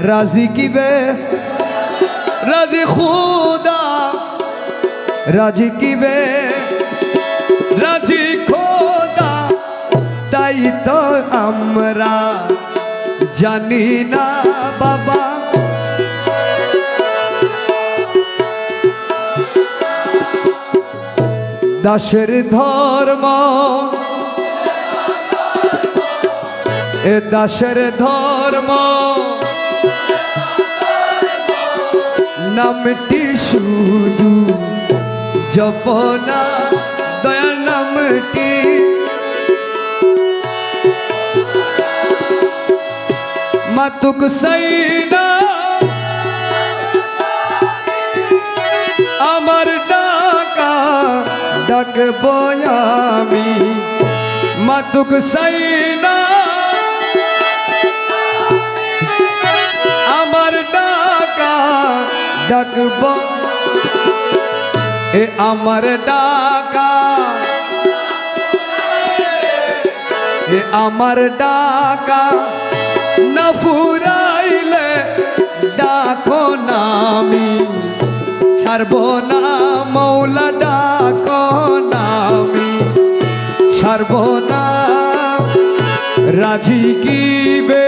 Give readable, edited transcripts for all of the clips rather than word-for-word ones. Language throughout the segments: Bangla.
রাজি কিবে রাজি খুদা রাজি কিবে রাজি খোদা তাই তো আমরা জানি না বাবা দাসের ধর্ম এ দাসের ধর্ম নামটি শুধু জপনা দয়াল নামটি মাতুক সাইনা আমার ডাকা ডাকব আমি মাতুক সাইনা আমার ডাকা ডাকব এ আমার ডাকা এ আমার ডাকা না ফুরাইলে ডাকো না আমি ছাড়ব না মৌলা ডাকো না আমি ছাড়ব না রাজি কিবে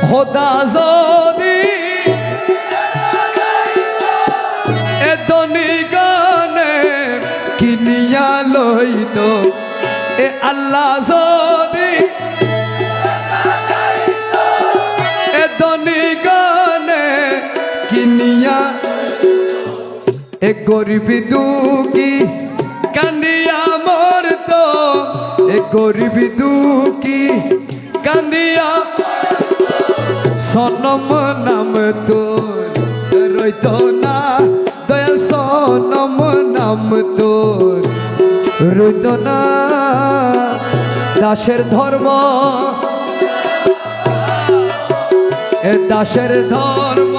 খোদা যদি এ দনি গানে কিনিয়া লইত এ আল্লাহ যদি এ দনি গানে কিনিয়া এ গরিব দুঃখী কান্দিয়া মরত এ গরিব দুঃখী কান্দিয়া সনম নাম তোর রইত না দয়াল সনম নাম তোর রইত না দাসের ধর্ম এ দাসের ধর্ম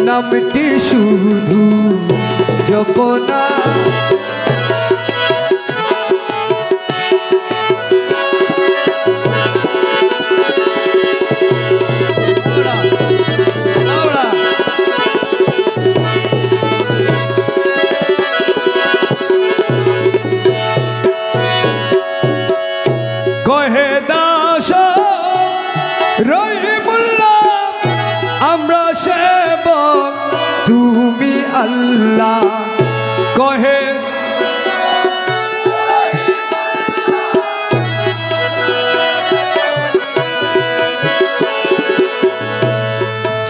নামটি শুধু জপনা কহে দাস রহিমুল্লাহ আমরা সেবক তুমি আল্লাহ কহে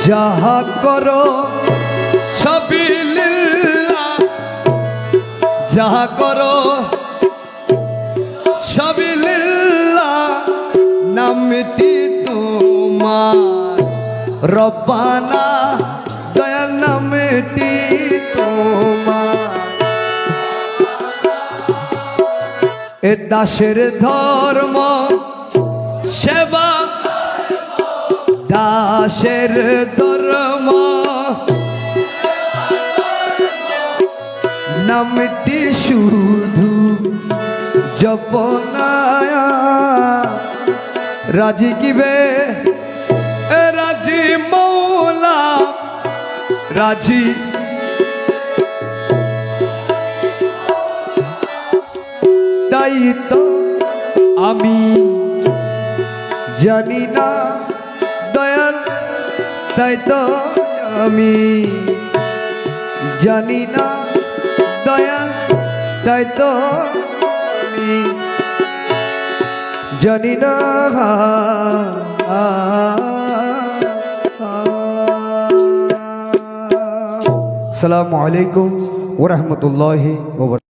যাহা করো সবই লিল্লাহ যাহা করো সবই লিল্লাহ নামটি তোমার রব্বানা দয়াল নামটি তোমার এ দাসের ধর্ম সেবা দাসের ধর্ম নামটি শুধু জপনায়া রাজি কিবে রাজি মৌলা রাজি তাই তো আমি জানি না দয়াল তাই তো আমি জানি না দয়াল তাই তো আমি জানি না আসসালামু আলাইকুম ওয়া রাহমাতুল্লাহি ওয়া বারাকাতুহু।